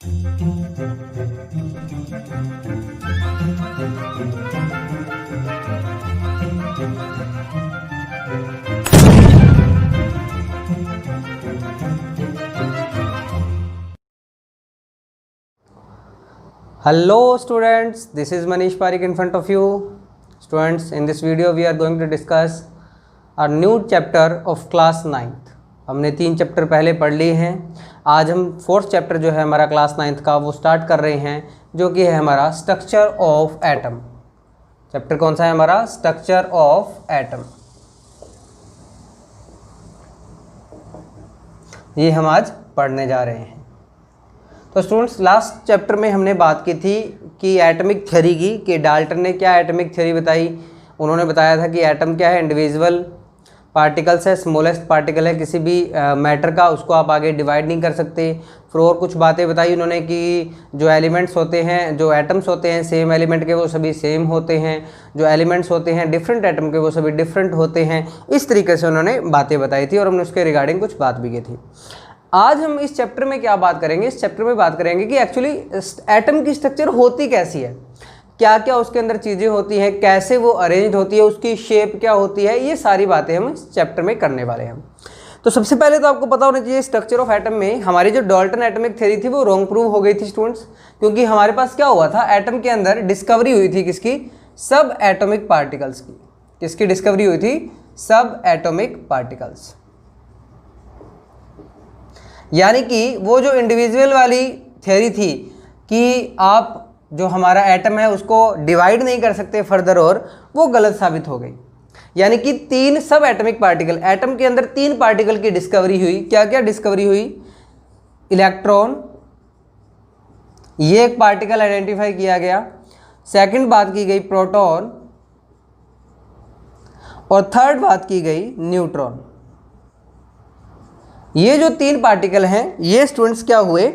Hello students, this is Manish Parikh in front of you. Students, in this video we are going to discuss a new chapter of class 9th. हमने 3 chapter पहले पढ़ लिए हैं. आज हम 4th chapter जो है हमारा क्लास 9th का वो स्टार्ट कर रहे हैं, जो कि है हमारा स्ट्रक्चर ऑफ एटम. चैप्टर कौन सा है हमारा? Structure of atom. ये हम आज पढ़ने जा रहे हैं. तो स्टूडेंट्स, लास्ट चैप्टर में हमने बात की थी कि एटमिक थ्योरी की, कि डाल्टन ने क्या एटमिक थ्योरी बताई. उन्होंने बताया था कि एटम क्या है? इंडिविजुअल पार्टिकल्स है, स्मॉलेस्ट पार्टिकल है किसी भी मैटर का, उसको आप आगे डिवाइड नहीं कर सकते. फिर और कुछ बातें बताई उन्होंने कि जो एलिमेंट्स होते हैं, जो एटम्स होते हैं सेम एलिमेंट के वो सभी सेम होते हैं, जो एलिमेंट्स होते हैं डिफरेंट एटम के वो सभी डिफरेंट होते हैं. इस तरीके से उन्होंने बातें बताई थी और हमने उसके रिगार्डिंग कुछ बात भी की थी. आज हम इस चैप्टर में क्या बात करेंगे? इस चैप्टर में बात करेंगे कि एक्चुअली एटम की स्ट्रक्चर होती कैसी है, क्या क्या उसके अंदर चीज़ें होती हैं, कैसे वो अरेंज होती है, उसकी शेप क्या होती है. ये सारी बातें हम इस चैप्टर में करने वाले हैं. तो सबसे पहले तो आपको पता होना चाहिए स्ट्रक्चर ऑफ एटम में हमारी जो डाल्टन एटमिक थ्योरी थी वो रॉन्ग प्रूव हो गई थी स्टूडेंट्स. क्योंकि हमारे पास क्या हुआ था, एटम के अंदर डिस्कवरी हुई थी किसकी? सब एटॉमिक पार्टिकल्स की. किसकी डिस्कवरी हुई थी? सब एटॉमिक पार्टिकल्स. यानी कि वो जो इंडिविजुअल वाली थ्योरी थी कि आप जो हमारा एटम है उसको डिवाइड नहीं कर सकते फर्दर, और वो गलत साबित हो गई. यानी कि 3 सब एटमिक पार्टिकल, एटम के अंदर 3 पार्टिकल की डिस्कवरी हुई. क्या क्या डिस्कवरी हुई? इलेक्ट्रॉन, ये एक पार्टिकल आइडेंटिफाई किया गया. सेकंड बात की गई प्रोटॉन, और थर्ड बात की गई न्यूट्रॉन. ये जो 3 पार्टिकल हैं ये स्टूडेंट्स क्या हुए?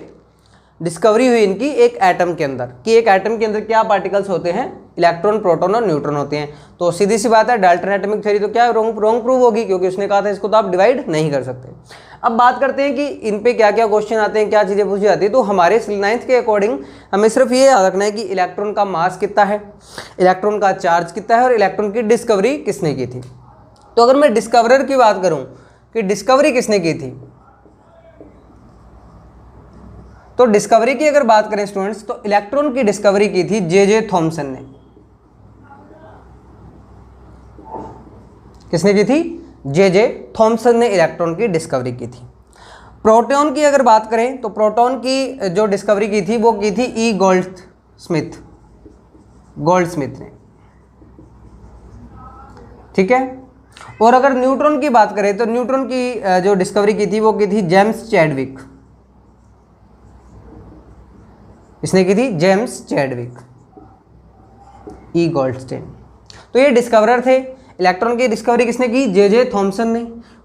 डिस्कवरी हुई इनकी एक एटम के अंदर, कि एक एटम के अंदर क्या पार्टिकल्स होते हैं? इलेक्ट्रॉन, प्रोटॉन और न्यूट्रॉन होते हैं. तो सीधी सी बात है, डाल्टन एटमिक थ्योरी तो क्या रॉन्ग प्रूव होगी, क्योंकि उसने कहा था इसको तो आप डिवाइड नहीं कर सकते. अब बात करते हैं कि इन पे क्या क्या क्वेश्चन आते हैं, क्या चीज़ें पूछी जाती है. तो हमारे 9th के अकॉर्डिंग हमें सिर्फ ये याद रखना है कि इलेक्ट्रॉन का मास कितना है, इलेक्ट्रॉन का चार्ज कितना है, और इलेक्ट्रॉन की डिस्कवरी किसने की थी. तो अगर मैं डिस्कवरर की बात करूँ कि डिस्कवरी किसने की थी, तो डिस्कवरी की अगर बात करें स्टूडेंट्स, तो इलेक्ट्रॉन की डिस्कवरी की थी जे थॉमसन ने. किसने की थी? जे थॉमसन ने इलेक्ट्रॉन की डिस्कवरी की थी. प्रोटॉन की अगर बात करें तो प्रोटॉन की जो डिस्कवरी की थी वो की थी ई गोल्डस्मिथ ने. ठीक है. और अगर न्यूट्रॉन की बात करें तो न्यूट्रॉन की जो डिस्कवरी की थी वो की थी जेम्स चैडविक. इसने की थी जेम्स चैडविक, ई गोल्डस्टेन. तो ये डिस्कवरर थे. इलेक्ट्रॉन की डिस्कवरी किसने की? जे थॉमसन ने.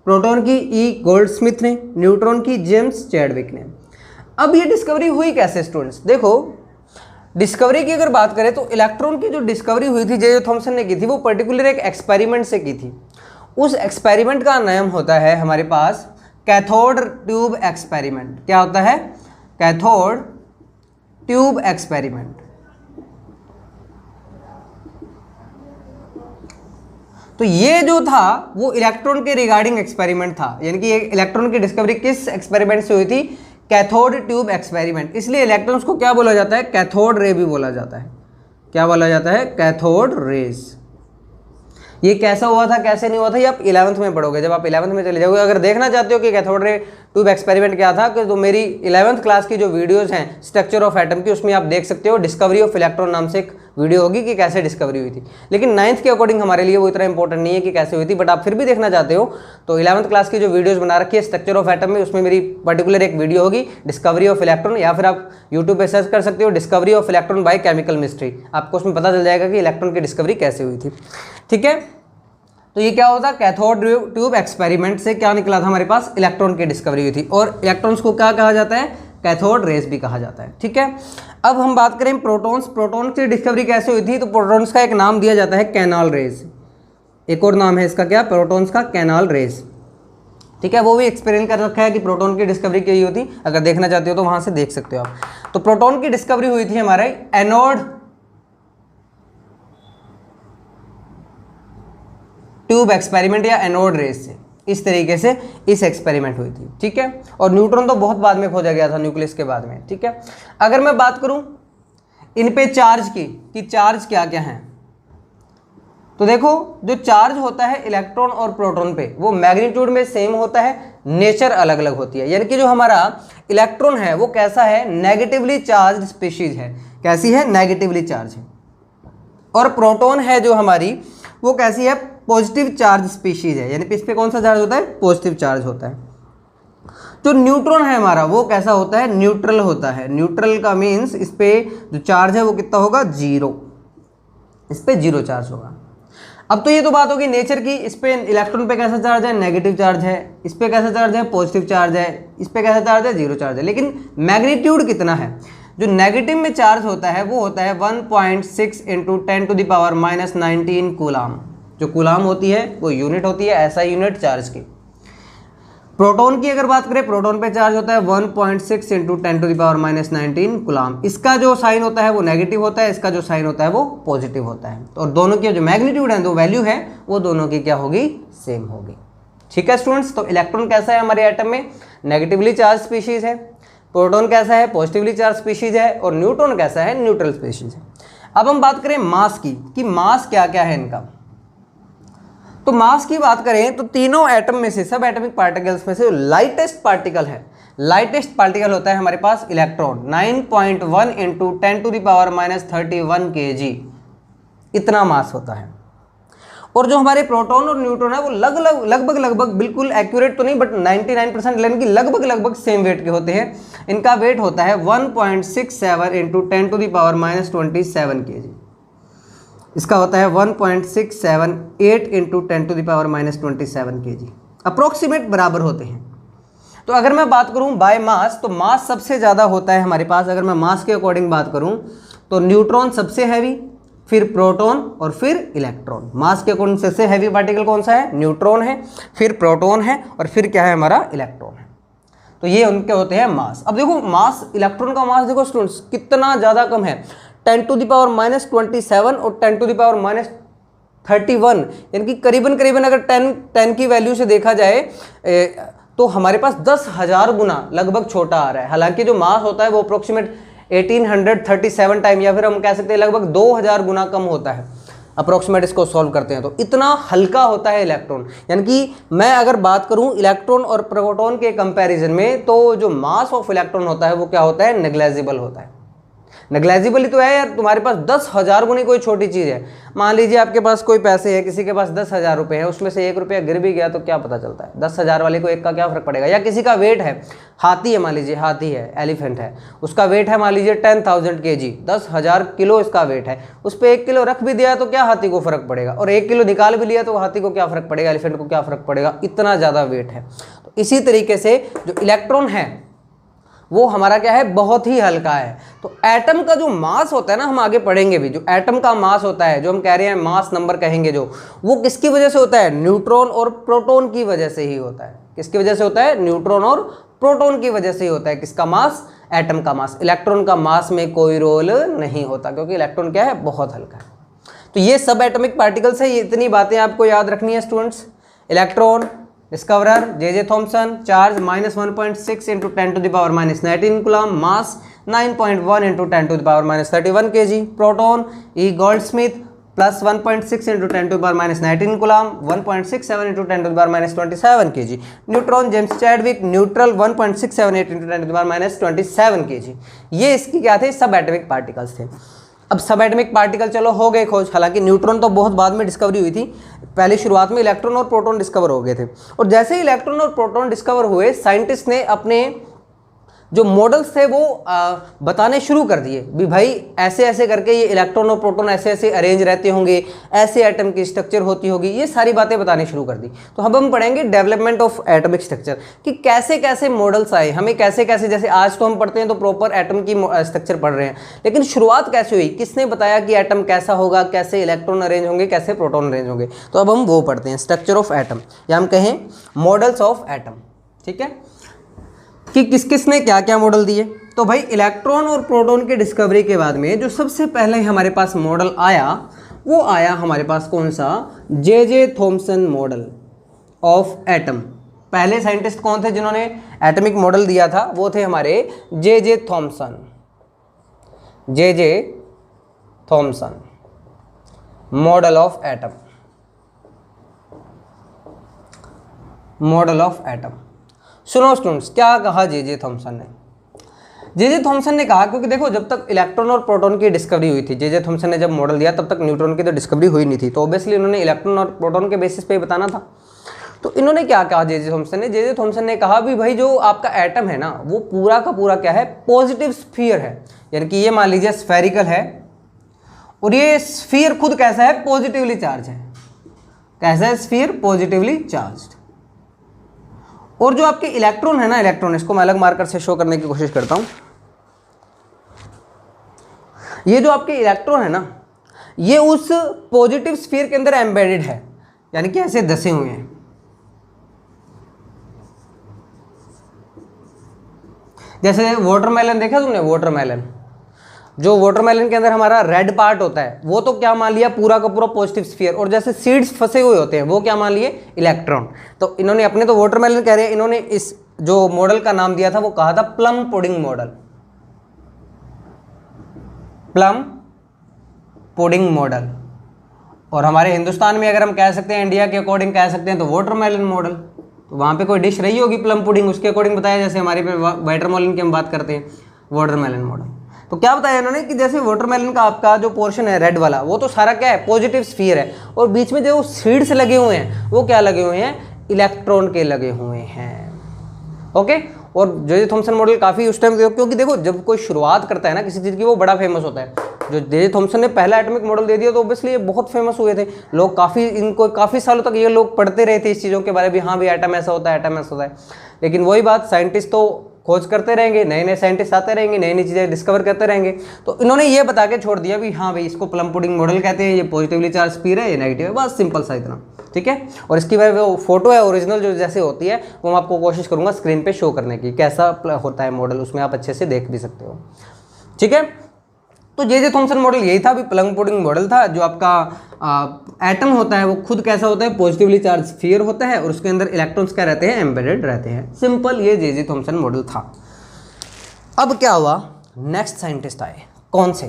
प्रोटॉन की ई गोल्डस्मिथ ने. न्यूट्रॉन की जेम्स चैडविक ने. अब ये डिस्कवरी हुई कैसे स्टूडेंट्स? देखो, डिस्कवरी की अगर बात करें तो इलेक्ट्रॉन की जो डिस्कवरी हुई थी जे थॉमसन ने की थी वो पर्टिकुलर एक एक्सपेरिमेंट से की थी. उस एक्सपेरिमेंट का नाम होता है हमारे पास कैथोड ट्यूब एक्सपेरिमेंट. क्या होता है? Cathode tube experiment. तो ये जो था वो इलेक्ट्रॉन के रिगार्डिंग एक्सपेरिमेंट था. यानी कि इलेक्ट्रॉन की डिस्कवरी किस एक्सपेरिमेंट से हुई थी? Cathode tube experiment. इसलिए इलेक्ट्रॉन्स को क्या बोला जाता है? कैथोड रे भी बोला जाता है. क्या बोला जाता है? Cathode rays. ये कैसा हुआ था, कैसे नहीं हुआ था, ये आप 11th में पढ़ोगे. जब आप 11th में चले जाओगे, अगर देखना चाहते हो कि कैथोड रे ट्यूब एक्सपेरिमेंट क्या था, तो मेरी 11th क्लास की जो वीडियोस हैं स्ट्रक्चर ऑफ एटम की, उसमें आप देख सकते हो. डिस्कवरी ऑफ इलेक्ट्रॉन नाम से एक वीडियो होगी कि कैसे डिस्कवरी हुई थी. लेकिन 9th के अकॉर्डिंग हमारे लिए वो इतना इंपॉर्टेंट नहीं है कि कैसे हुई थी, बट आप फिर भी देखना चाहते हो तो 11th क्लास की जो वीडियोस बना रखी है स्ट्रक्चर ऑफ एटम में, उसमें मेरी पर्टिकुलर एक वीडियो होगी डिस्कवरी ऑफ इलेक्ट्रॉन. या फिर आप यूट्यूब पे सर्च कर सकते हो discovery of electron by chemical mystery. आपको उसमें पता चल जाएगा कि इलेक्ट्रॉन की डिस्कवरी कैसे हुई थी. ठीक है. तो ये क्या होता? कैथोड ट्यूब एक्सपेरिमेंट से क्या निकला था हमारे पास? इलेक्ट्रॉन की डिस्कवरी हुई थी. और इलेक्ट्रॉन्स को क्या कहा जाता है? कैथोड रेज भी कहा जाता है. ठीक है. अब हम बात करें प्रोटॉन्स. प्रोटॉन्स की डिस्कवरी कैसे हुई थी? तो प्रोटॉन्स का एक नाम दिया जाता है कैनाल रेज. एक और नाम है इसका, क्या? प्रोटॉन्स का कैनाल रेज. ठीक है. वो भी एक्सपेरिमेंट कर रखा है कि प्रोटॉन की डिस्कवरी क्या होती. अगर देखना चाहते हो तो वहाँ से देख सकते हो आप. तो प्रोटॉन की डिस्कवरी हुई थी हमारे एनोड ट्यूब एक्सपेरिमेंट या एनोड रेस से, इस तरीके से इस एक्सपेरिमेंट हुई थी, ठीक है। और न्यूट्रॉन तो बहुत बाद में खोजा गया था न्यूक्लियस के बाद में, ठीक है। अगर मैं बात करूं इन पे चार्ज की कि चार्ज क्या क्या हैं, तो देखो जो चार्ज होता है इलेक्ट्रॉन और प्रोटॉन पे वो मैग्नीट्यूड में सेम होता है, नेचर अलग अलग होती है। यानी कि जो हमारा इलेक्ट्रॉन है वो कैसा है, नेगेटिवली चार्ज स्पीशीज है। कैसी है, नेगेटिवली चार्ज है। और प्रोटॉन है जो हमारी वो कैसी है, पॉजिटिव चार्ज स्पीशीज है। यानी कि इस पे कौन सा चार्ज होता है, पॉजिटिव चार्ज होता है। जो न्यूट्रॉन है हमारा वो कैसा होता है, न्यूट्रल होता है। न्यूट्रल का मीन्स इस पे जो चार्ज है वो कितना होगा, जीरो, इस पे जीरो चार्ज होगा। अब तो ये तो बात होगी नेचर की, इस पे इलेक्ट्रॉन पे कैसा चार्ज है, नेगेटिव चार्ज है, इस पे कैसा चार्ज है, पॉजिटिव चार्ज है, इस पे कैसा चार्ज है, जीरो चार्ज है। लेकिन मैग्नीट्यूड कितना है, जो नेगेटिव में चार्ज होता है वो होता है 1.6 इंटू 10⁻⁻19 कूलाम। जो कूलाम होती है वो यूनिट होती है, ऐसा यूनिट चार्ज की। प्रोटॉन की अगर बात करें, प्रोटॉन पे चार्ज होता है 1.6 इंटू 10⁻⁻19 कूलाम। इसका जो साइन होता है वो नेगेटिव होता है, इसका जो साइन होता है वो पॉजिटिव होता है। और दोनों की जो मैग्नीट्यूड है, जो वैल्यू है, वो दोनों की क्या होगी, सेम होगी। ठीक है स्टूडेंट्स, तो इलेक्ट्रॉन कैसा है हमारे एटम में, नेगेटिवली चार्ज स्पीशीज है। प्रोटॉन कैसा है, पॉजिटिवली चार्ज स्पीशीज है। और न्यूट्रॉन कैसा है, न्यूट्रल स्पीशीज है। अब हम बात करें मास की कि मास क्या क्या है इनका। तो मास की बात करें तो तीनों एटम में से, सब एटॉमिक पार्टिकल्स में से लाइटेस्ट पार्टिकल है, लाइटेस्ट पार्टिकल होता है हमारे पास इलेक्ट्रॉन। 9.1 इंटू 10⁻31 kg इतना मास होता है। और जो हमारे प्रोटॉन और न्यूट्रॉन है वो लगभग बिल्कुल एक्यूरेट तो नहीं बट 99% लेकिन कि लगभग सेम वेट के होते हैं। इनका वेट होता है 1.67 इंटू 10⁻27 kg। इसका होता है 1.678 इंटू 10⁻27 kg, अप्रोक्सीमेट बराबर होते हैं। तो अगर मैं बात करूं बाय मास, तो मास सबसे ज़्यादा होता है हमारे पास। अगर मैं मास के अकॉर्डिंग बात करूं तो न्यूट्रॉन सबसे हैवी, फिर प्रोटॉन और फिर इलेक्ट्रॉन। मास के अकॉर्डिंग सबसे हैवी पार्टिकल कौन सा है, न्यूट्रॉन है, फिर प्रोटॉन है और फिर क्या है हमारा, इलेक्ट्रॉन है। तो ये उनके होते हैं मास। अब देखो मास, इलेक्ट्रॉन का मास देखो स्टूडेंट्स कितना ज़्यादा कम है, 10⁻⁻27 और 10⁻31, यानी कि करीबन अगर 10 की वैल्यू से देखा जाए तो हमारे पास 10,000 गुना लगभग छोटा आ रहा है। हालांकि जो मास होता है वो अप्रोक्सीमेट 1837 टाइम, या फिर हम कह सकते हैं लगभग 2000 गुना कम होता है अप्रोक्सीमेट। इसको सॉल्व करते हैं तो इतना हल्का होता है इलेक्ट्रॉन। यानी कि मैं अगर बात करूं इलेक्ट्रॉन और प्रोटॉन के कंपैरिजन में, तो जो मास ऑफ इलेक्ट्रॉन होता है वो क्या होता है, नेग्लेजिबल होता है। नेग्लेजिबल ही तो है यार, तुम्हारे पास 10,000 गुनी कोई छोटी चीज़ है। मान लीजिए आपके पास कोई पैसे है, किसी के पास 10,000 रुपये है, उसमें से 1 रुपया गिर भी गया तो क्या पता चलता है, 10,000 वाले को एक का क्या फर्क पड़ेगा। या किसी का वेट है, हाथी है, मान लीजिए हाथी है, एलिफेंट है, उसका वेट है मान लीजिए 10,000 kg, 10,000 किलो इसका वेट है। उस पर 1 किलो रख भी दिया तो क्या हाथी को फर्क पड़ेगा, और 1 किलो निकाल भी लिया तो हाथी को क्या फर्क पड़ेगा, एलिफेंट को क्या फर्क पड़ेगा, इतना ज़्यादा वेट है। तो इसी तरीके से जो इलेक्ट्रॉन है वो हमारा क्या है, बहुत ही हल्का है। तो एटम का जो मास होता है ना, हम आगे पढ़ेंगे भी, जो एटम का मास होता है, जो हम कह रहे हैं मास नंबर कहेंगे जो, वो किसकी वजह से होता है, न्यूट्रॉन और प्रोटॉन की वजह से ही होता है। किसकी वजह से होता है, न्यूट्रॉन और प्रोटॉन की वजह से ही होता है। किसका मास, एटम का मास। इलेक्ट्रॉन का मास में कोई रोल नहीं होता, क्योंकि इलेक्ट्रॉन क्या है, बहुत हल्का है। तो ये सब एटॉमिक पार्टिकल्स है, ये इतनी बातें आपको याद रखनी है students. Electron, discoverer J Thomson, charge -1.6 into 10⁻⁻19 coulomb, mass 9.1 into 10⁻31 kg, proton E Goldsmith plus 1.6 into 10⁻19 coulomb, 1.67 into 10⁻27 kg, neutron James Chadwick neutral 1.678 into 10⁻27 kg। ये इसकी क्या थे, सब एटॉमिक पार्टिकल्स थे। अब सब एटॉमिक पार्टिकल चलो हो गए खोज, हालांकि न्यूट्रॉन तो बहुत बाद में डिस्कवरी हुई थी, पहले शुरुआत में इलेक्ट्रॉन और प्रोटॉन डिस्कवर हो गए थे। और जैसे ही इलेक्ट्रॉन और प्रोटॉन डिस्कवर हुए, साइंटिस्ट ने अपने जो मॉडल्स थे वो बताने शुरू कर दिए भी भाई ऐसे ऐसे करके ये इलेक्ट्रॉन और प्रोटॉन ऐसे ऐसे अरेंज रहते होंगे, ऐसे एटम की स्ट्रक्चर होती होगी, ये सारी बातें बतानी शुरू कर दी। तो अब हम पढ़ेंगे डेवलपमेंट ऑफ एटॉमिक स्ट्रक्चर, कि कैसे कैसे मॉडल्स आए, हमें कैसे कैसे, जैसे आज तो हम पढ़ते हैं तो प्रॉपर एटम की स्ट्रक्चर पढ़ रहे हैं, लेकिन शुरुआत कैसे हुई, किसने बताया कि एटम कैसा होगा, कैसे इलेक्ट्रॉन अरेंज होंगे, कैसे प्रोटॉन अरेंज होंगे। तो अब हम वो पढ़ते हैं, स्ट्रक्चर ऑफ एटम, या हम कहें मॉडल्स ऑफ एटम। ठीक है, कि किस किस ने क्या क्या मॉडल दिए। तो भाई इलेक्ट्रॉन और प्रोटॉन की डिस्कवरी के बाद में जो सबसे पहले हमारे पास मॉडल आया वो आया हमारे पास कौन सा, J Thomson model of atom. पहले साइंटिस्ट कौन थे जिन्होंने एटॉमिक मॉडल दिया था, वो थे हमारे J Thomson, J Thomson model of atom, model of atom. सुनो स्टूडेंट्स, क्या कहा जे थॉमसन ने? जे थॉमसन ने कहा, क्योंकि देखो जब तक इलेक्ट्रॉन और प्रोटॉन की डिस्कवरी हुई थी, जे थॉमसन ने जब मॉडल दिया तब तक न्यूट्रॉन की तो डिस्कवरी हुई नहीं थी, तो ऑब्वियसली इन्होंने इलेक्ट्रॉन और प्रोटॉन के बेसिस पे ही बताना था। तो इन्होंने क्या कहा जे थॉमसन ने? जे थॉमसन ने कहा भी भाई जो आपका एटम है ना वो पूरा का पूरा क्या है, पॉजिटिव स्फीयर है, यानी कि ये मान लीजिए स्फेरिकल है और ये स्फीयर खुद कैसा है, पॉजिटिवली चार्ज है। कैसा है स्फीयर? Positively charged. और जो आपके इलेक्ट्रॉन है ना, इलेक्ट्रॉन, इसको मैं अलग मार्कर से शो करने की कोशिश करता हूं। ये जो आपके इलेक्ट्रॉन है ना, ये उस पॉजिटिव स्फीयर के अंदर एम्बेडेड है, यानी कि ऐसे धसे हुए हैं। जैसे वाटरमेलन देखा तुमने? वाटरमेलन, जो वाटरमेलन के अंदर हमारा रेड पार्ट होता है वो तो क्या मान लिया, पूरा का पूरा पॉजिटिव स्फीयर, और जैसे सीड्स फंसे हुए होते हैं वो क्या मान लिए, इलेक्ट्रॉन। तो इन्होंने अपने तो वाटरमेलन कह रहे हैं, इन्होंने इस जो मॉडल का नाम दिया था वो कहा था plum pudding model, plum pudding model. और हमारे हिंदुस्तान में अगर हम कह सकते हैं, इंडिया के अकॉर्डिंग कह सकते हैं तो वाटरमेलन मॉडल। तो वहाँ पे कोई डिश रही होगी प्लम पुडिंग, उसके अकॉर्डिंग बताया, जैसे हमारे पे वाटरमेलन की हम बात करते हैं, वाटरमेलन मॉडल। तो क्या बताया इन्होंने कि जैसे वाटरमेलन का आपका जो पोर्शन है रेड वाला, वो तो सारा क्या है, पॉजिटिव स्फीयर है, और बीच में जो सीड्स लगे हुए हैं वो क्या लगे हुए हैं, इलेक्ट्रॉन के लगे हुए हैं। ओके। और जे थॉमसन मॉडल काफ़ी उस टाइम, क्योंकि देखो जब कोई शुरुआत करता है ना किसी चीज़ की वो बड़ा फेमस होता है। जो जे थॉमसन ने पहला एटॉमिक मॉडल दे दिया तो ऑब्वियसली ये बहुत फेमस हुए थे, लोग काफ़ी सालों तक ये लोग पढ़ते रहे थे इस चीज़ों के बारे में, हाँ भी एटम ऐसा होता है, एटम ऐसा होता है। लेकिन वही बात, साइंटिस्ट तो खोज करते रहेंगे, नए नए साइंटिस्ट आते रहेंगे, नई नई चीज़ें डिस्कवर करते रहेंगे। तो इन्होंने ये बता के छोड़ दिया भी हाँ भाई इसको प्लम पुडिंग मॉडल कहते हैं, ये पॉजिटिवली चार्ज स्फीयर है, ये नेगेटिव है, बस सिंपल सा इतना, ठीक है। और इसकी वो फोटो है ओरिजिनल जो जैसे होती है वो मैं आपको कोशिश करूंगा स्क्रीन पे शो करने की, कैसा होता है मॉडल, उसमें आप अच्छे से देख भी सकते हो, ठीक है। तो जे थॉमसन मॉडल यही था, भी प्लम पुडिंग मॉडल था। जो आपका एटम होता है वो खुद कैसा होता है, पॉजिटिवली चार्ज स्फीयर होता है, और उसके अंदर इलेक्ट्रॉन्स क्या रहते हैं, एम्बेडेड रहते हैं। सिंपल, ये जे थॉमसन मॉडल था। अब क्या हुआ, नेक्स्ट साइंटिस्ट आए, कौन से?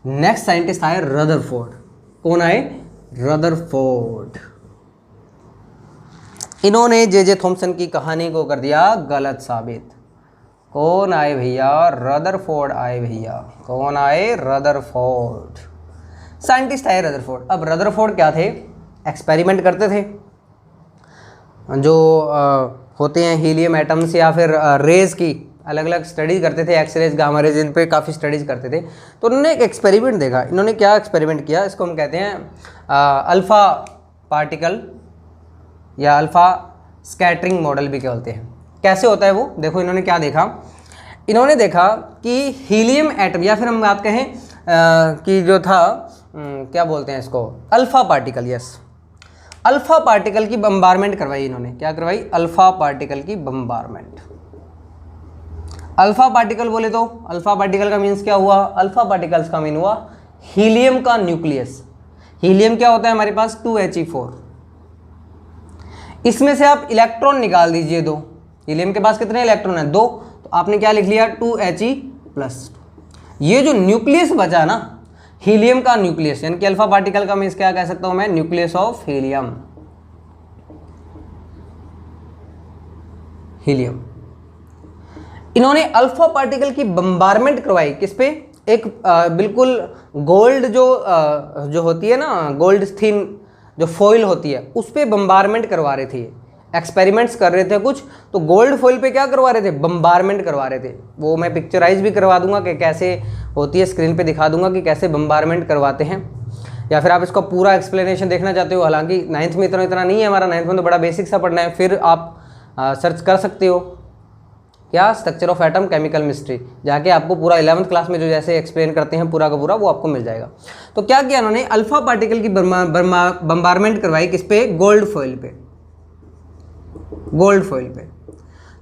नेक्स्ट साइंटिस्ट आए रदरफोर्ड। कौन आए? रदरफोर्ड। इन्होंने जे थॉमसन की कहानी को कर दिया गलत साबित। कौन आए भैया? रदरफोर्ड आए भैया। कौन आए? रदरफोर्ड। साइंटिस्ट आए रदरफोर्ड। अब रदरफोर्ड क्या थे, एक्सपेरिमेंट करते थे जो होते हैं हीलियम एटम्स या फिर रेज की अलग अलग स्टडी करते थे, एक्स रेज, गामा रेज, इन पे काफ़ी स्टडीज़ करते थे। तो उन्होंने एक एक्सपेरिमेंट देखा। इन्होंने क्या एक्सपेरिमेंट किया, इसको हम कहते हैं अल्फ़ा पार्टिकल या अल्फ़ा स्कैटरिंग मॉडल भी कहते हैं। कैसे होता है वो, देखो इन्होंने क्या देखा, इन्होंने देखा कि हीलियम एटम, या फिर हम बात कहें कि जो था क्या बोलते हैं इसको, alpha particle, yes, alpha particle की बम्बारमेंट करवाई इन्होंने। क्या करवाई? अल्फ़ा पार्टिकल की बम्बारमेंट। अल्फ़ा पार्टिकल बोले तो अल्फ़ा पार्टिकल का मीन्स क्या हुआ, अल्फ़ा पार्टिकल्स का मीन हुआ हीलियम का न्यूक्लियस। हीलियम क्या होता है हमारे पास, 2He4। इसमें से आप इलेक्ट्रॉन निकाल दीजिए 2। हीलियम के पास कितने इलेक्ट्रॉन हैं? 2। तो आपने क्या लिख लिया, 2He+। ये जो न्यूक्लियस बचा ना, हीलियम का न्यूक्लियस, यानी कि अल्फा पार्टिकल का मीन्स क्या कह सकता हूं मैं, न्यूक्लियस ऑफ हीलियम। हीलियम। इन्होंने अल्फा पार्टिकल की बम्बारमेंट करवाई किस पे, एक बिल्कुल गोल्ड जो होती है ना, गोल्ड थीन जो फॉइल होती है उस पे बम्बारमेंट करवा रहे थे, एक्सपेरिमेंट्स कर रहे थे कुछ। तो गोल्ड फॉइल पे क्या करवा रहे थे, बम्बारमेंट करवा रहे थे। वो मैं पिक्चराइज भी करवा दूंगा कि कैसे होती है, स्क्रीन पे दिखा दूंगा कि कैसे बम्बारमेंट करवाते हैं। या फिर आप इसका पूरा एक्सप्लेनेशन देखना चाहते हो, हालांकि 9th में इतना नहीं है हमारा, 9th में तो बड़ा बेसिक सा पढ़ना है, फिर आप सर्च कर सकते हो क्या, structure of atom chemical mystery, जाके आपको पूरा 11th क्लास में जो जैसे एक्सप्लेन करते हैं पूरा का पूरा वो आपको मिल जाएगा। तो क्या किया उन्होंने, अल्फा पार्टिकल की बम्बारमेंट करवाई किस पे, गोल्ड फॉइल पे, गोल्ड फॉइल पे।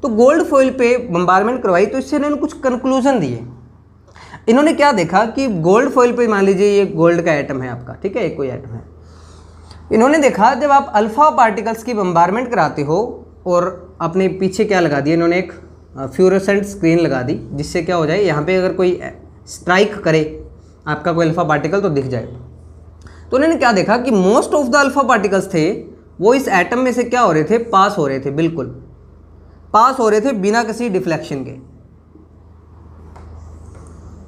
तो गोल्ड फॉइल पे बम्बारमेंट करवाई, तो इससे इन्होंने कुछ कंक्लूजन दिए। इन्होंने क्या देखा कि गोल्ड फॉइल पे मान लीजिए ये गोल्ड का एटम है आपका, ठीक है, एक कोई एटम है। इन्होंने देखा जब आप अल्फा पार्टिकल्स की बम्बारमेंट कराते हो और अपने पीछे क्या लगा दिया इन्होंने, एक फ्लोरोसेंट स्क्रीन लगा दी, जिससे क्या हो जाए यहाँ पे अगर कोई स्ट्राइक करे आपका कोई अल्फा पार्टिकल तो दिख जाए। तो उन्होंने क्या देखा कि most of the alpha particles थे वो इस एटम में से क्या हो रहे थे, पास हो रहे थे, बिल्कुल पास हो रहे थे बिना किसी डिफ्लेक्शन के।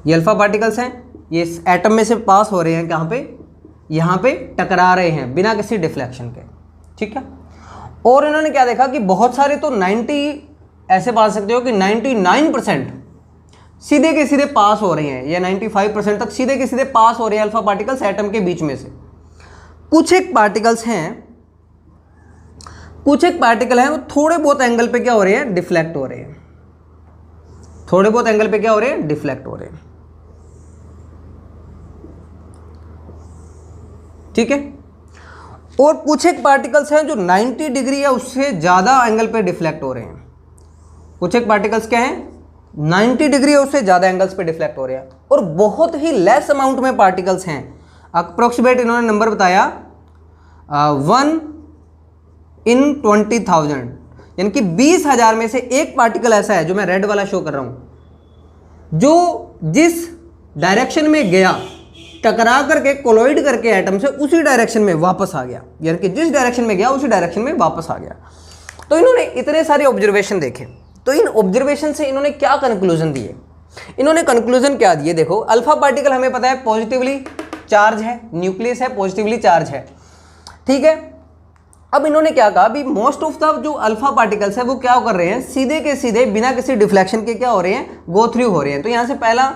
ये अल्फा पार्टिकल्स हैं, ये इस एटम में से पास हो रहे हैं, कहाँ पे, यहाँ पे टकरा रहे हैं बिना किसी डिफ्लेक्शन के, ठीक है। और इन्होंने क्या देखा कि बहुत सारे तो 90 ऐसे मान सकते हो कि 99% सीधे के सीधे पास हो रहे हैं, या 95% तक सीधे के सीधे पास हो रहे हैं अल्फा पार्टिकल्स एटम के बीच में से। कुछ एक पार्टिकल्स हैं, कुछ एक पार्टिकल हैं वो थोड़े बहुत एंगल पे क्या हो रहे हैं, डिफ्लेक्ट हो रहे हैं, थोड़े बहुत एंगल पे क्या हो रहे हैं, डिफ्लेक्ट हो रहे हैं, ठीक है। और कुछ एक पार्टिकल्स हैं जो 90 डिग्री या उससे ज़्यादा एंगल पे डिफ्लेक्ट हो रहे हैं। कुछ एक पार्टिकल्स क्या हैं, 90 डिग्री या उससे ज़्यादा एंगल्स पे डिफ्लेक्ट हो रहे हैं। और बहुत ही लेस अमाउंट में पार्टिकल्स हैं, अप्रोक्सीमेट इन्होंने नंबर बताया 1 in 20,000, यानी कि 20,000 में से एक पार्टिकल ऐसा है जो मैं रेड वाला शो कर रहा हूं, जो जिस डायरेक्शन में गया टकरा करके कोलॉइड करके एटम से उसी डायरेक्शन में वापस आ गया, यानी कि जिस डायरेक्शन में गया उसी डायरेक्शन में वापस आ गया। तो इन्होंने इतने सारे ऑब्जर्वेशन देखे, तो इन ऑब्जर्वेशन से इन्होंने क्या कंक्लूजन दिए, इन्होंने कंक्लूजन क्या दिए, देखो अल्फा पार्टिकल हमें पता है पॉजिटिवली चार्ज है, न्यूक्लियस है, पॉजिटिवली चार्ज है, ठीक है। अब इन्होंने क्या कहा, अभी मोस्ट ऑफ द जो अल्फा पार्टिकल्स है वो क्या कर रहे हैं, सीधे के सीधे बिना किसी डिफ्लेक्शन के क्या हो रहे हैं, गो थ्रू हो रहे हैं। तो यहाँ से पहला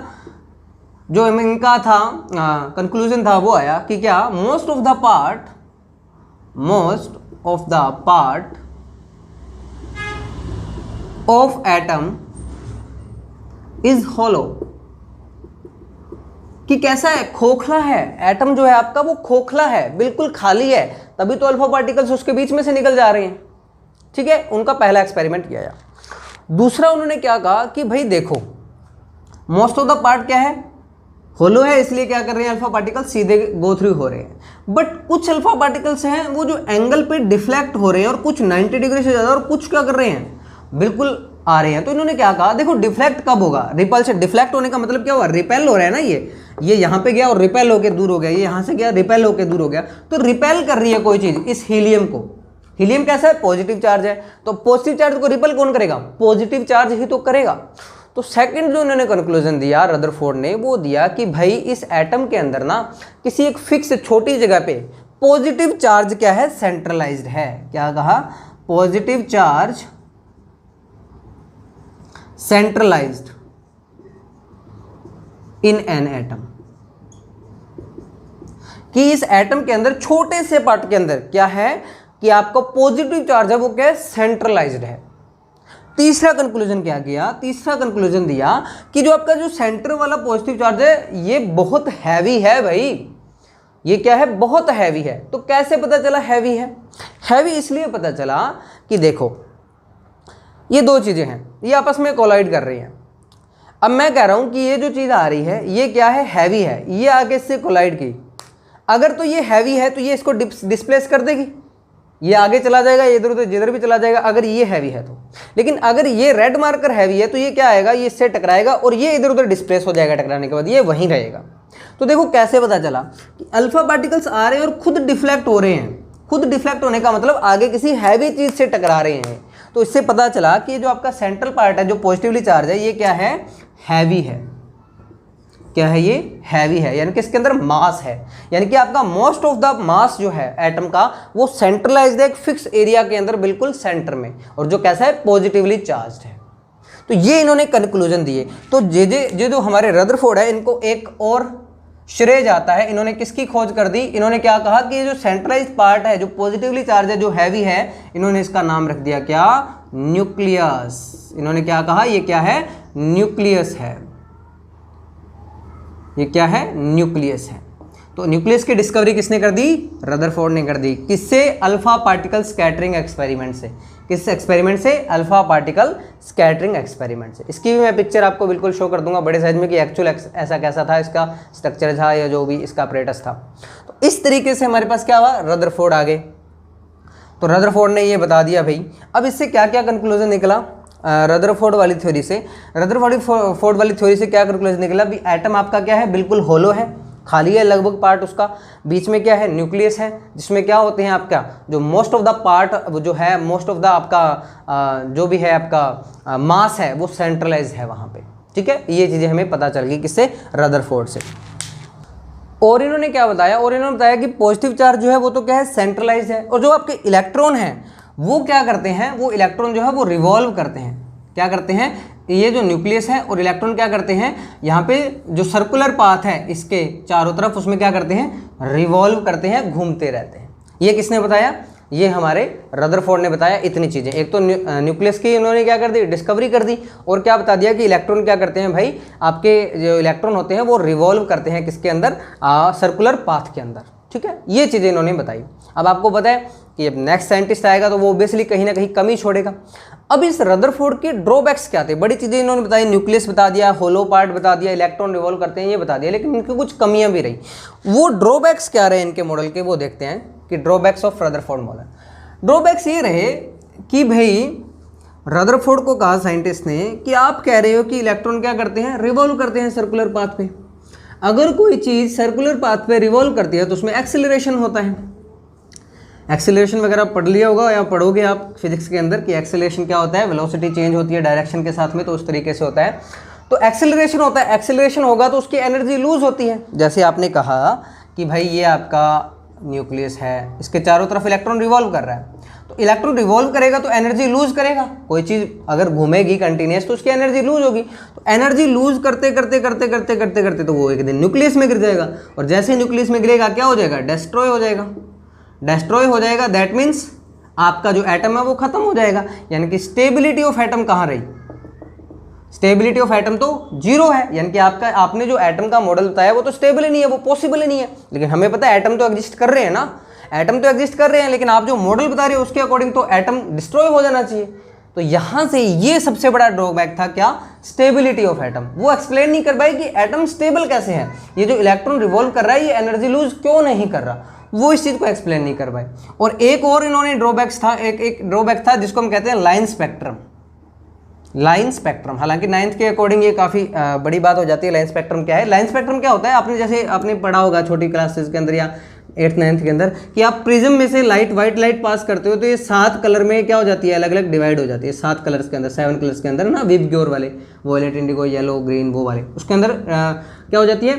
जो इनका था कंक्लूजन था वो आया कि क्या, most of the part of atom is hollow, कि कैसा है, खोखला है, एटम जो है आपका वो खोखला है, बिल्कुल खाली है, तभी तो अल्फा पार्टिकल्स उसके बीच में से निकल जा रहे हैं, ठीक है। उनका पहला एक्सपेरिमेंट किया। दूसरा उन्होंने क्या कहा कि भाई देखो मोस्ट ऑफ द पार्ट क्या है, होलो है, इसलिए क्या कर रहे हैं अल्फा पार्टिकल्स सीधे गो थ्रू हो रहे हैं। बट कुछ अल्फा पार्टिकल्स हैं वो जो एंगल पे डिफ्लेक्ट हो रहे हैं, और कुछ 90 डिग्री से ज़्यादा, और कुछ क्या कर रहे हैं, बिल्कुल आ रहे हैं। तो इन्होंने क्या कहा, देखो डिफ्लेक्ट कब होगा, रिपल से। डिफ्लेक्ट होने का मतलब क्या हुआ, रिपेल हो रहा है ना, ये यहाँ पे गया और रिपेल होकर दूर हो गया, ये यहाँ से गया रिपेल होकर दूर हो गया। तो रिपेल कर रही है कोई चीज़ इस हीलियम को। हीलियम कैसा है, पॉजिटिव चार्ज है, तो पॉजिटिव चार्ज को रिपेल कौन करेगा, पॉजिटिव चार्ज ही तो करेगा। तो सेकंड जो उन्होंने कंक्लूजन दिया रदरफोर्ड ने, वो दिया कि भाई इस एटम के अंदर ना किसी एक फिक्स छोटी जगह पे पॉजिटिव चार्ज क्या है, सेंट्रलाइज्ड है। क्या कहा, positive charge centralised in an atom, कि इस एटम के अंदर छोटे से पार्ट के अंदर क्या है कि आपका पॉजिटिव चार्ज है वो क्या है, सेंट्रलाइज्ड है। तीसरा कंक्लूजन क्या किया, तीसरा कंक्लूजन दिया कि जो आपका जो सेंटर वाला पॉजिटिव चार्ज है ये बहुत हैवी है भाई, ये क्या है, बहुत हैवी है। तो कैसे पता चला हैवी है, हैवी इसलिए पता चला कि देखो ये दो चीजें हैं, ये आपस में कोलाइड कर रही हैं। अब मैं कह रहा हूं कि ये जो चीज आ रही है ये क्या है, हैवी है, ये आगे इससे कोलाइड की, अगर तो ये हैवी है तो ये इसको डिस्प्लेस कर देगी, ये आगे चला जाएगा, ये इधर उधर जिधर भी चला जाएगा अगर ये हैवी है तो। लेकिन अगर ये रेड मार्कर हैवी है तो ये क्या आएगा, ये इससे टकराएगा और ये इधर उधर डिस्प्लेस हो जाएगा, टकराने के बाद ये वहीं रहेगा। तो देखो कैसे पता चला कि अल्फा पार्टिकल्स आ रहे हैं और खुद डिफ्लेक्ट हो रहे हैं। खुद डिफ्लेक्ट होने का मतलब आगे किसी हैवी चीज से टकरा रहे हैं। तो इससे पता चला कि जो आपका सेंट्रल पार्ट है जो पॉजिटिवली चार्ज है ये क्या है, हैवी है। क्या है, ये हैवी है, यानी कि इसके अंदर मास है, यानी कि आपका मोस्ट ऑफ द मास जो है एटम का वो सेंट्रलाइज्ड है एक फिक्स एरिया के अंदर, बिल्कुल सेंटर में, और जो कैसा है, पॉजिटिवली चार्ज है। तो ये इन्होंने कंक्लूजन दिए। तो जे जो हमारे रदरफोर्ड है इनको एक और श्रेय जाता है, इन्होंने किसकी खोज कर दी, इन्होंने क्या कहा कि ये जो सेंट्रलाइज्ड पार्ट है जो पॉजिटिवली चार्ज है जो हैवी है, इन्होंने इसका नाम रख दिया क्या, न्यूक्लियस। इन्होंने क्या कहा, ये क्या है, न्यूक्लियस है, ये क्या है, न्यूक्लियस है। तो न्यूक्लियस की डिस्कवरी किसने कर दी? रदरफोर्ड ने कर दी। किससे? अल्फा पार्टिकल स्कैटरिंग एक्सपेरिमेंट से। किस एक्सपेरिमेंट से? अल्फा पार्टिकल स्कैटरिंग एक्सपेरिमेंट से। इसकी भी मैं पिक्चर आपको बिल्कुल शो कर दूंगा बड़े साइज में कि एक्चुअल ऐसा कैसा था, इसका स्ट्रक्चर था या जो भी इसका अपरेटस था। तो इस तरीके से हमारे पास क्या हुआ? रदरफोर्ड आ गए। तो रदरफोर्ड ने ये बता दिया भाई। अब इससे क्या क्या कंक्लूजन निकला रदरफोर्ड वाली थ्योरी से? रदरफोर्ड वाली थ्योरी से क्या कंक्लूजन निकला? भी एटम आपका क्या है? बिल्कुल होलो है, खाली है लगभग पार्ट उसका। बीच में क्या है? न्यूक्लियस है, जिसमें क्या होते हैं आपका जो मोस्ट ऑफ द पार्ट जो है, मोस्ट ऑफ द आपका जो भी है आपका मास है वो सेंट्रलाइज है वहाँ पे। ठीक है, ये चीज़ें हमें पता चल गई किससे? रदरफोर्ड से। और इन्होंने क्या बताया? और इन्होंने बताया कि पॉजिटिव चार्ज जो है वो तो क्या है? सेंट्रलाइज है। और जो आपके इलेक्ट्रॉन हैं वो क्या करते हैं? वो इलेक्ट्रॉन जो है वो रिवॉल्व करते हैं। क्या करते हैं? ये जो न्यूक्लियस है और इलेक्ट्रॉन क्या करते हैं? यहाँ पे जो सर्कुलर पाथ है इसके चारों तरफ, उसमें क्या करते हैं? रिवॉल्व करते हैं, घूमते रहते हैं। ये किसने बताया? ये हमारे रदरफोर्ड ने बताया। इतनी चीज़ें, एक तो न्यूक्लियस की इन्होंने क्या कर दी? डिस्कवरी कर दी। और क्या बता दिया कि इलेक्ट्रॉन क्या करते हैं भाई? आपके जो इलेक्ट्रॉन होते हैं वो रिवॉल्व करते हैं किसके अंदर? सर्कुलर पाथ के अंदर। ठीक है, ये चीज़ें इन्होंने बताई। अब आपको पता है कि अब नेक्स्ट साइंटिस्ट आएगा तो वो ऑब्वियसली कहीं ना कहीं कमी छोड़ेगा। अब इस रदरफोर्ड के ड्रॉबैक्स क्या थे? बड़ी चीज़ें इन्होंने बताई, न्यूक्लियस बता दिया, होलो पार्ट बता दिया, इलेक्ट्रॉन रिवॉल्व करते हैं ये बता दिया, लेकिन इनकी कुछ कमियां भी रही। वो ड्रॉबैक्स क्या रहे इनके मॉडल के, वो देखते हैं कि drawbacks of Rutherford model. Drawbacks ये रहे कि भाई रदरफोर्ड को कहा साइंटिस्ट ने कि आप कह रहे हो कि इलेक्ट्रॉन क्या करते हैं? रिवॉल्व करते हैं सर्कुलर पाथ पे। अगर कोई चीज़ सर्कुलर पाथ पे रिवॉल्व करती है तो उसमें एक्सेलरेशन होता है। एक्सेलरेशन वगैरह पढ़ लिया होगा या पढ़ोगे आप फिजिक्स के अंदर कि एक्सेलरेशन क्या होता है? वेलोसिटी चेंज होती है डायरेक्शन के साथ में, तो उस तरीके से होता है। तो एक्सेलरेशन होता है, एक्सेलरेशन होगा तो उसकी एनर्जी लूज होती है। जैसे आपने कहा कि भाई ये आपका न्यूक्लियस है, इसके चारों तरफ इलेक्ट्रॉन रिवॉल्व कर रहा है, तो इलेक्ट्रॉन रिवॉल्व करेगा तो एनर्जी लूज करेगा। कोई चीज़ अगर घूमेगी कंटिन्यूस तो उसकी एनर्जी लूज होगी। तो एनर्जी लूज करते करते करते करते करते करते तो वो एक दिन न्यूक्लियस में गिर जाएगा। और जैसे न्यूक्लियस में गिरेगा क्या हो जाएगा? डिस्ट्रॉय हो जाएगा। डिस्ट्रॉय हो जाएगा, दैट मीन्स आपका जो एटम है वो खत्म हो जाएगा। यानी कि स्टेबिलिटी ऑफ एटम कहाँ रही? स्टेबिलिटी ऑफ एटम तो जीरो है। यानी कि आपने जो एटम का मॉडल बताया वो तो स्टेबल ही नहीं है, वो पॉसिबल ही नहीं है। लेकिन हमें पता है एटम तो एग्जिस्ट कर रहे हैं ना, एटम तो एग्जिस्ट कर रहे हैं, लेकिन आप जो मॉडल बता रहे हो उसके अकॉर्डिंग तो एटम डिस्ट्रॉय हो जाना चाहिए। तो यहां से ये सबसे बड़ा ड्रॉबैक था क्या? Stability of atom. वो एक्सप्लेन नहीं कर पाए कि एटम स्टेबल कैसे है, ये जो इलेक्ट्रॉन रिवॉल्व कर रहा है ये एनर्जी लूज क्यों नहीं कर रहा, वो इस चीज को एक्सप्लेन नहीं कर पाए। और एक और इन्होंने ड्रॉबैक्स था, एक ड्रॉबैक था जिसको हम कहते हैं लाइन स्पेक्ट्रम। लाइन स्पेक्ट्रम, हालांकि नाइन्थ के अकॉर्डिंग ये काफ़ी बड़ी बात हो जाती है। लाइन स्पेक्ट्रम क्या है? लाइन स्पेक्ट्रम क्या होता है? आपने पढ़ा होगा छोटी क्लासेस के अंदर या 8th-9th के अंदर कि आप प्रिज्म में से लाइट, व्हाइट लाइट पास करते हो तो ये 7 कलर में क्या हो जाती है? अलग अलग डिवाइड हो जाती है। 7 कलर्स के अंदर, 7 कलर्स के अंदर ना, विबग्योर वाले, वॉयलेट, इंडिगो, येलो, ग्रीन, वो वाले, उसके अंदर क्या हो जाती है?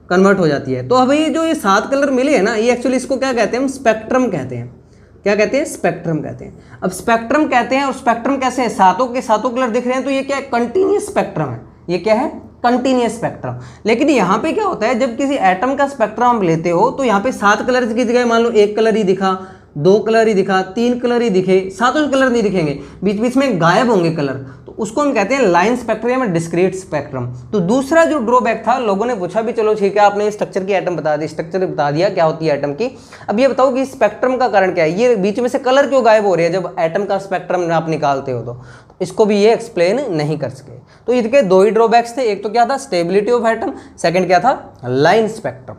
कन्वर्ट हो जाती है। तो अब ये जो ये 7 कलर मिले हैं ना, ये एक्चुअली इसको क्या कहते हैं? हम स्पेक्ट्रम कहते हैं। क्या कहते हैं? स्पेक्ट्रम कहते हैं। अब स्पेक्ट्रम कहते हैं, और स्पेक्ट्रम कैसे है? सातों के सातों कलर दिख रहे हैं तो ये क्या है? कंटिन्यूस स्पेक्ट्रम है। ये क्या है? Continuous spectrum. लेकिन यहाँ पे क्या होता है, जब किसी एटम का स्पेक्ट्रम आप लेते हो तो यहाँ पे 7 कलर की जगह मान लो 1 कलर ही दिखा, 2 कलर ही दिखा, 3 कलर ही दिखे, 7 कलर नहीं दिखेंगे, बीच बीच में गायब होंगे कलर, तो उसको हम कहते हैं लाइन स्पेक्ट्रम या डिस्क्रीट स्पेक्ट्रम। तो दूसरा जो ड्रॉबैक था, लोगों ने पूछा भी चलो ठीक है आपने स्ट्रक्चर की एटम बता दी, स्ट्रक्चर बता दिया क्या होती है एटम की, अब ये बताओ कि स्पेक्ट्रम का कारण क्या है? ये बीच में से कलर क्यों गायब हो रही है जब एटम का स्पेक्ट्रम आप निकालते हो? तो इसको भी ये एक्सप्लेन नहीं कर सके। तो इनके 2 ही ड्रॉबैक्स थे, एक तो क्या था? स्टेबिलिटी ऑफ एटम, सेकंड क्या था? Line spectrum.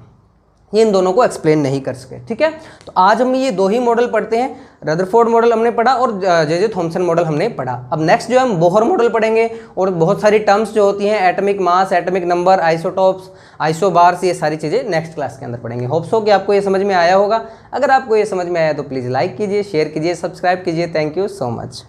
ये इन दोनों को एक्सप्लेन नहीं कर सके। ठीक है, तो आज हम ये 2 ही मॉडल पढ़ते हैं। रदरफोर्ड मॉडल हमने पढ़ा और जे थॉमसन मॉडल हमने पढ़ा। अब नेक्स्ट जो हम बोहर मॉडल पढ़ेंगे और बहुत सारी टर्म्स जो होती हैं, atomic mass, atomic number, isotopes, isobars, ये सारी चीज़ें नेक्स्ट क्लास के अंदर पढ़ेंगे। होप्स हो कि आपको ये समझ में आया होगा। अगर आपको ये समझ में आया तो प्लीज़ लाइक कीजिए, शेयर कीजिए, सब्सक्राइब कीजिए। Thank you so much.